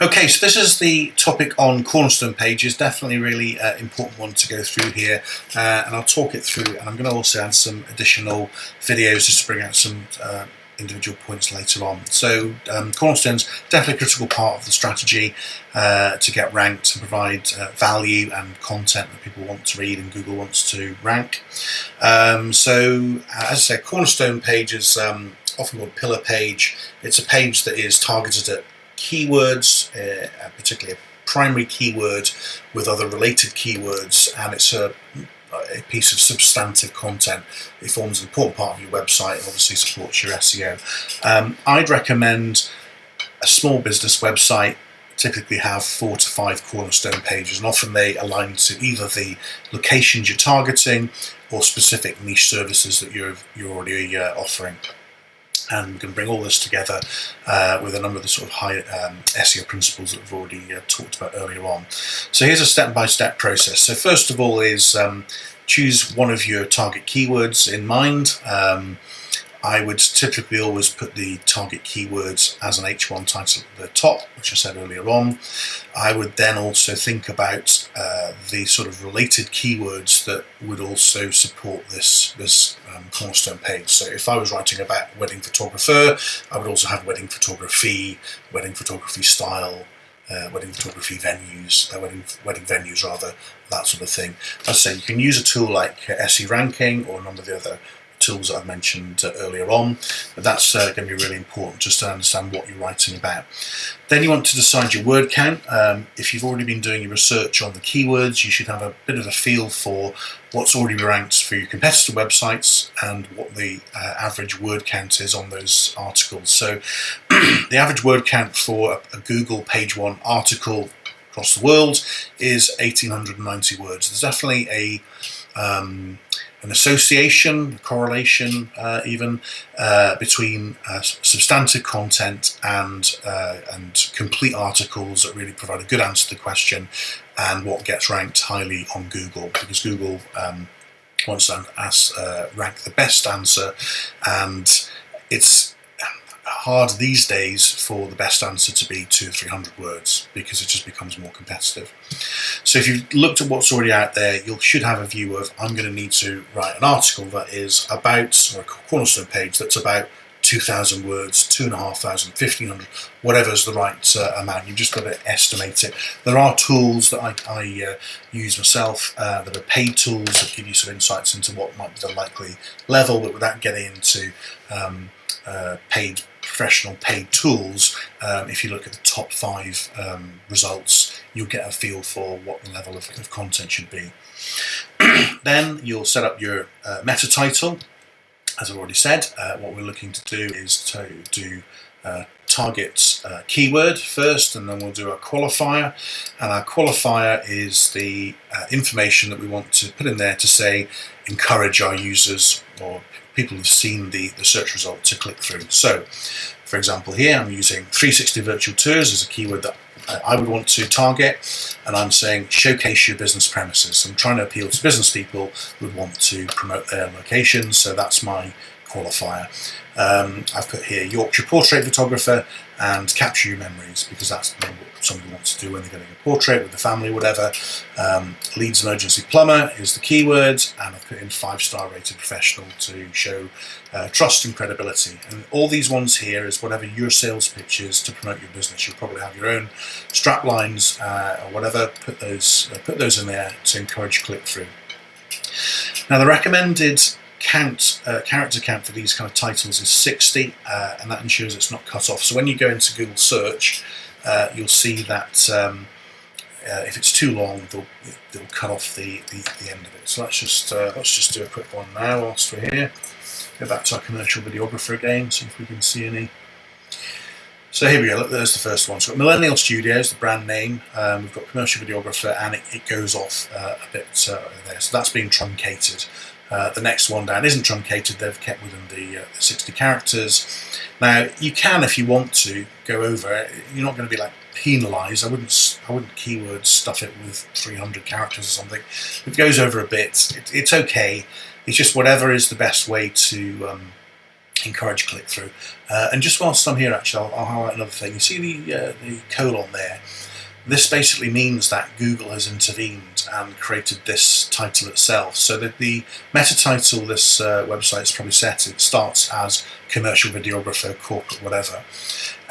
Okay, so this is the topic on Cornerstone Pages, definitely really important one to go through here, and I'll talk it through, and I'm going to also add some additional videos just to bring out some individual points later on. So Cornerstone's definitely a critical part of the strategy to get ranked and provide value and content that people want to read and Google wants to rank. So as I said, Cornerstone Pages, often called pillar page, it's a page that is targeted at keywords, particularly a primary keyword with other related keywords, and it's a piece of substantive content. It forms an important part of your website and obviously supports your SEO. I'd recommend a small business website typically have 4 to 5 cornerstone pages, and often they align to either the locations you're targeting or specific niche services that you're already offering. And we can bring all this together with a number of the sort of high SEO principles that we've already talked about earlier on. So here's a step-by-step process. So first of all is choose one of your target keywords in mind. I would typically always put the target keywords as an H1 title at the top, which I said earlier on. I would then also think about the sort of related keywords that would also support this Cornerstone page. So if I was writing about wedding photographer, I would also have wedding photography style, wedding photography venues, wedding venues rather, that sort of thing. As I say, you can use a tool like SE Ranking or a number of the other tools that I've mentioned earlier on, but that's going to be really important just to understand what you're writing about. Then you want to decide your word count. If you've already been doing your research on the keywords, you should have a bit of a feel for what's already ranked for your competitor websites and what the average word count is on those articles. So the average word count for a Google page 1 article across the world is 1,890 words. There's definitely an association, correlation even, between substantive content and complete articles that really provide a good answer to the question and what gets ranked highly on Google, because Google wants to rank the best answer, and it's hard these days for the best answer to be 200 or 300 words because it just becomes more competitive. So if you've looked at what's already out there, you should have a view of, I'm going to need to write an article that is about, or a cornerstone page that's about 2,000 words, 2,500, 1,500, whatever's the right amount. You've just got to estimate it. There are tools that I use myself that are paid tools that give you some insights into what might be the likely level, but without getting into professional paid tools. If you look at the top 5 results, you'll get a feel for what the level of content should be. Then you'll set up your meta title. As I've already said, what we're looking to do is to do target keyword first, and then we'll do a qualifier, and our qualifier is the information that we want to put in there to say encourage our users or people who've seen the search result to click through. So for example here I'm using 360 virtual tours as a keyword that I would want to target, and I'm saying showcase your business premises. I'm trying to appeal to business people who would want to promote their locations, so that's my qualifier. I've put here Yorkshire portrait photographer and capture your memories, because that's what somebody wants to do when they're getting a portrait with the family, whatever. Leads emergency plumber is the keyword, and I've put in 5-star rated professional to show trust and credibility. And all these ones here is whatever your sales pitch is to promote your business. You'll probably have your own strap lines or whatever. Put those in there to encourage click through. Now the recommended character count for these kind of titles is 60, and that ensures it's not cut off. So when you go into Google search, you'll see that if it's too long, they'll cut off the end of it. So let's just do a quick one now whilst we're here. Go back to our commercial videographer again, see if we can see any. So here we go, look, there's the first one. So we've got Millennial Studios, the brand name, we've got commercial videographer, and it goes off a bit there. So that's been truncated. The next one down isn't truncated, they've kept within the 60 characters. Now you can, if you want to, go over. You're not going to be like penalised. I wouldn't keyword stuff it with 300 characters or something. If it goes over a bit, it's okay. It's just whatever is the best way to encourage click-through. And just whilst I'm here, actually, I'll highlight another thing. You see the colon there? This basically means that Google has intervened and created this title itself. So that the meta title this website is probably set, it starts as commercial videographer, corporate, whatever.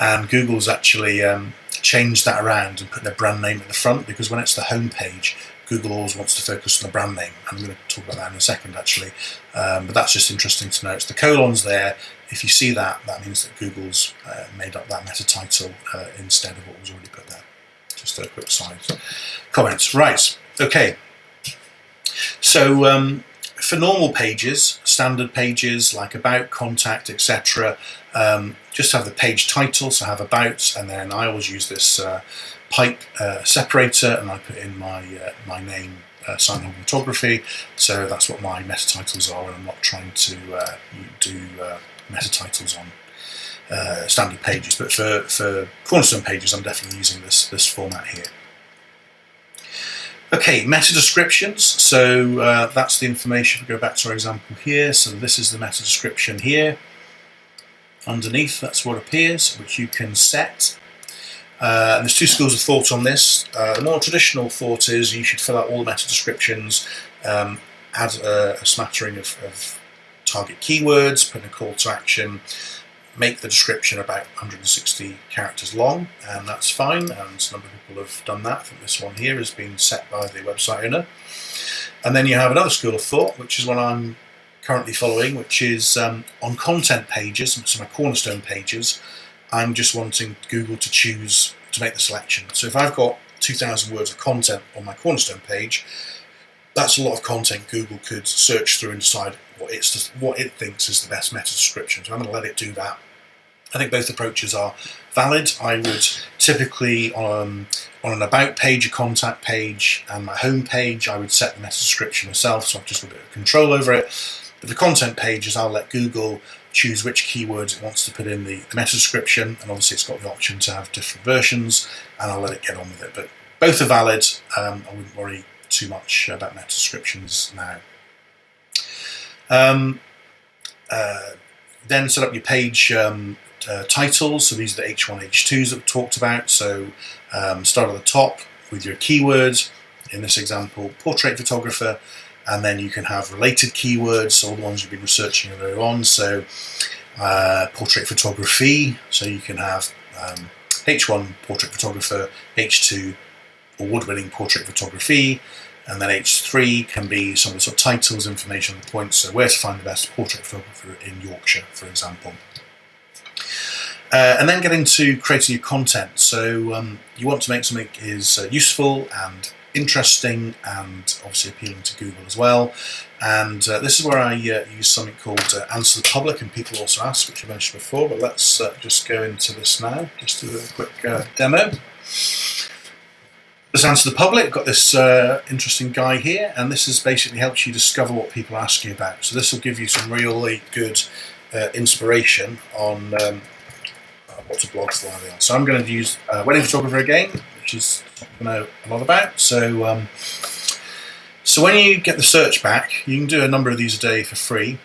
And Google's actually changed that around and put their brand name at the front, because when it's the home page, Google always wants to focus on the brand name. I'm going to talk about that in a second, actually. But that's just interesting to note. The colon's there. If you see that, that means that Google's made up that meta title instead of what was already put there. Just a quick side comments. Right, okay. So for normal pages, standard pages like about, contact, etc., just have the page title, so have about, and then I always use this pipe separator, and I put in my name, Simon Photography. So that's what my meta titles are, and I'm not trying to do meta titles on standard pages, but for Cornerstone Pages I'm definitely using this format here. Okay, meta descriptions. So that's the information. If we go back to our example here, so this is the meta description here. Underneath, that's what appears, which you can set. And there's two schools of thought on this. The more traditional thought is you should fill out all the meta descriptions, add a smattering of target keywords, put in a call to action, make the description about 160 characters long, and that's fine, and a number of people have done that. I think this one here has been set by the website owner. And then you have another school of thought, which is what I'm currently following, which is on content pages, so my Cornerstone pages, I'm just wanting Google to choose to make the selection. So if I've got 2,000 words of content on my Cornerstone page, that's a lot of content Google could search through and decide what it thinks is the best meta description. So I'm going to let it do that. I think both approaches are valid. I would typically, on an about page, a contact page, and my home page, I would set the meta description myself, so I've just got a bit of control over it. But the content pages, I'll let Google choose which keywords it wants to put in the meta description, and obviously it's got the option to have different versions, and I'll let it get on with it. But both are valid. I wouldn't worry too much about meta descriptions now. Then set up your page titles. So these are the H1, H2s that we talked about. So start at the top with your keywords. In this example, portrait photographer, and then you can have related keywords, all the ones you've been researching earlier on. So portrait photography. So you can have H1 portrait photographer, H2 award-winning portrait photography, and then H3 can be some of the sort of titles, information on the points, so where to find the best portrait photographer in Yorkshire, for example. And then get into creating your content. So you want to make something that is useful and interesting and obviously appealing to Google as well. And this is where I use something called Answer the Public, and people also ask, which I mentioned before, but let's just go into this now, just do a quick demo. Let's Answer the Public. Got this interesting guy here, and this is basically helps you discover what people are asking about. So this will give you some really good inspiration on what to blog for. So I'm going to use wedding photographer again, which is I know a lot about. So so when you get the search back, you can do a number of these a day for free.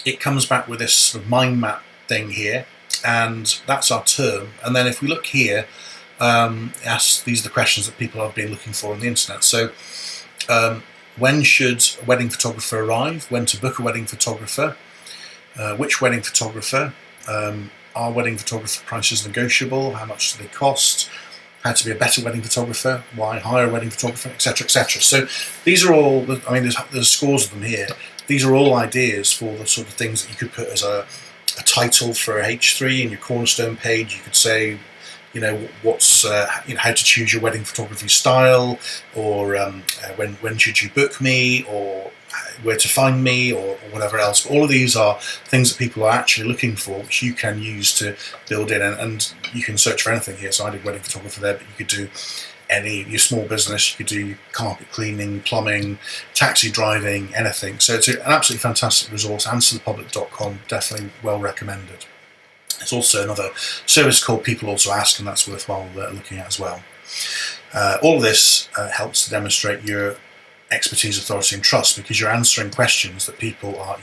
It comes back with this sort of mind map thing here, and that's our term. And then if we look here, these are the questions that people have been looking for on the internet. So when should a wedding photographer arrive? When to book a wedding photographer? Which wedding photographer? Are wedding photographer prices negotiable? How much do they cost? How to be a better wedding photographer? Why hire a wedding photographer? Etc. etc. So these are all, I mean, there's scores of them here. These are all ideas for the sort of things that you could put as a title for a H3 in your Cornerstone page. You could say, you know, what's how to choose your wedding photography style, or when should you book me, or where to find me, or whatever else. But all of these are things that people are actually looking for, which you can use to build in, and you can search for anything here. So I did wedding photographer there, but you could do your small business, you could do carpet cleaning, plumbing, taxi driving, anything. So it's an absolutely fantastic resource. AnswerThePublic.com, definitely well recommended. There's also another service called People Also Ask, and that's worthwhile looking at as well. All of this helps to demonstrate your expertise, authority and trust, because you're answering questions that people are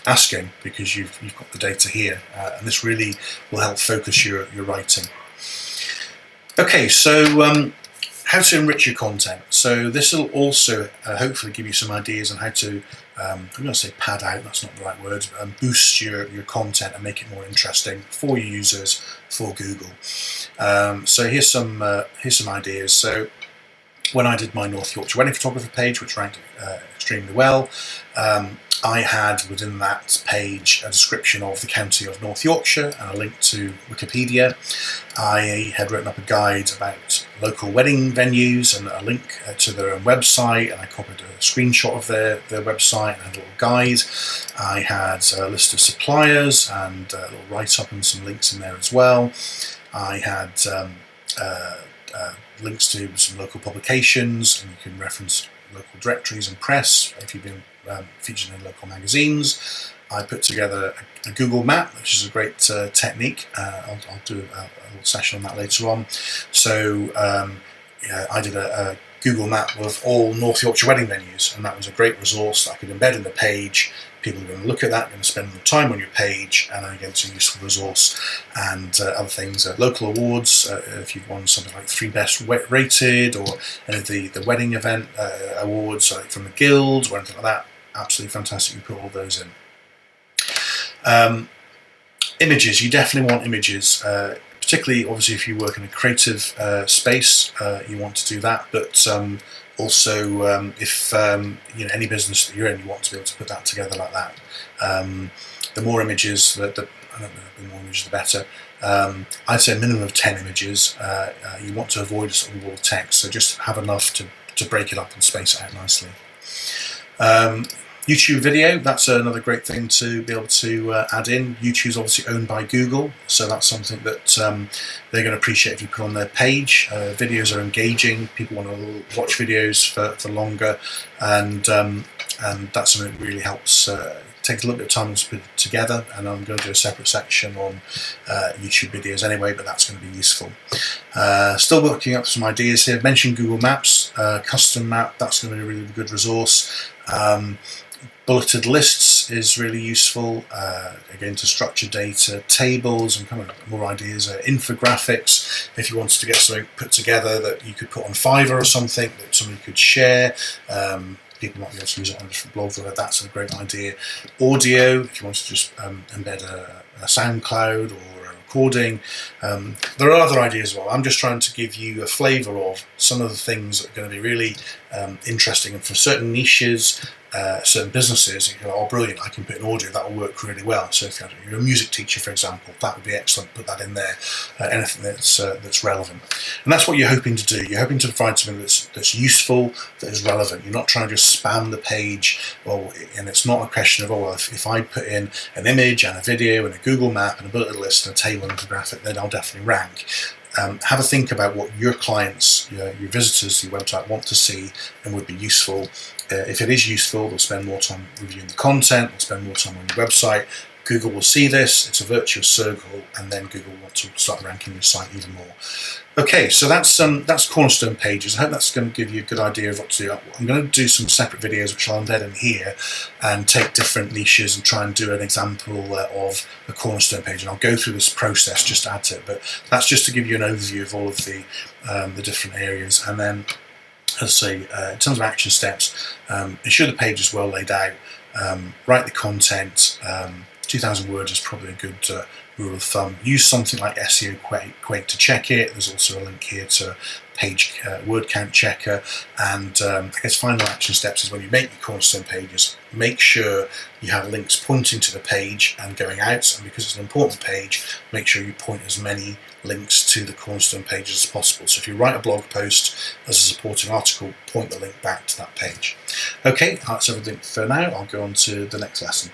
asking, because you've got the data here, and this really will help focus your writing. Okay, so how to enrich your content. So this will also hopefully give you some ideas on how to, I'm going to say pad out, that's not the right word, boost your content and make it more interesting for your users, for Google. So here's some ideas. So when I did my North Yorkshire wedding photographer page, which ranked extremely well, I had within that page a description of the county of North Yorkshire and a link to Wikipedia. I had written up a guide about local wedding venues and a link to their own website, and I copied a screenshot of their website and a little guide. I had a list of suppliers and a little write-up and some links in there as well. I had links to some local publications, and you can reference local directories and press if you've been featured in local magazines. I put together a Google map, which is a great technique. I'll do a little session on that later on. So I did a Google map of all North Yorkshire wedding venues, and that was a great resource that I could embed in the page. People are going to look at that, going to spend more time on your page, and again, it's a useful resource. And other things, local awards, if you've won something like 3 Best Rated, or any of the wedding event awards, like from the Guild or anything like that, absolutely fantastic. You put all those in. Images, you definitely want images, particularly obviously if you work in a creative space, you want to do that, but also if any business that you're in, you want to be able to put that together like that. The more images, I don't know, the more images the better. I'd say a minimum of 10 images. You want to avoid a sort of wall of text, so just have enough to break it up and space it out nicely. YouTube video, that's another great thing to be able to add in. YouTube's obviously owned by Google, so that's something that they're going to appreciate if you put on their page. Videos are engaging, people want to watch videos for longer, and that's something that really helps. Takes a little bit of time to put it together, and I'm going to do a separate section on YouTube videos anyway, but that's going to be useful. Still working up some ideas here. I've mentioned Google Maps, custom map, that's going to be a really good resource. Bulleted lists is really useful, again, to structure data, tables and kind of more ideas, infographics, if you wanted to get something put together that you could put on Fiverr or something that somebody could share. People might be able to use it on different blogs, or that's a great idea. Audio, if you want to just embed a SoundCloud or a recording. There are other ideas as well. I'm just trying to give you a flavour of some of the things that are going to be really interesting, and for certain niches, certain businesses, you go, oh brilliant, I can put in audio, that will work really well. So if you're a music teacher, for example, that would be excellent, put that in there, anything that's relevant. And that's what you're hoping to do. You're hoping to provide something that's useful, that is relevant. You're not trying to just spam the page, and it's not a question of, oh well, if I put in an image and a video and a Google map and a bulleted list and a table and infographic, then I'll definitely rank. Have a think about what your clients, your visitors to your website want to see and would be useful. If it is useful, they'll spend more time reviewing the content, they'll spend more time on your website. Google will see this, it's a virtuous circle, and then Google will want to start ranking your site even more. Okay, so that's Cornerstone Pages. I hope that's going to give you a good idea of what to do. I'm going to do some separate videos which I'll embed in here and take different niches and try and do an example of a Cornerstone page, and I'll go through this process just to add to it, but that's just to give you an overview of all of the different areas. And then, as I say, in terms of action steps, ensure the page is well laid out, write the content. 2,000 words is probably a good rule of thumb. Use something like SEO Quake to check it. There's also a link here to page word count checker. And I guess final action steps is when you make your Cornerstone Pages, make sure you have links pointing to the page and going out. And because it's an important page, make sure you point as many links to the Cornerstone Pages as possible. So if you write a blog post as a supporting article, point the link back to that page. Okay, that's everything for now. I'll go on to the next lesson.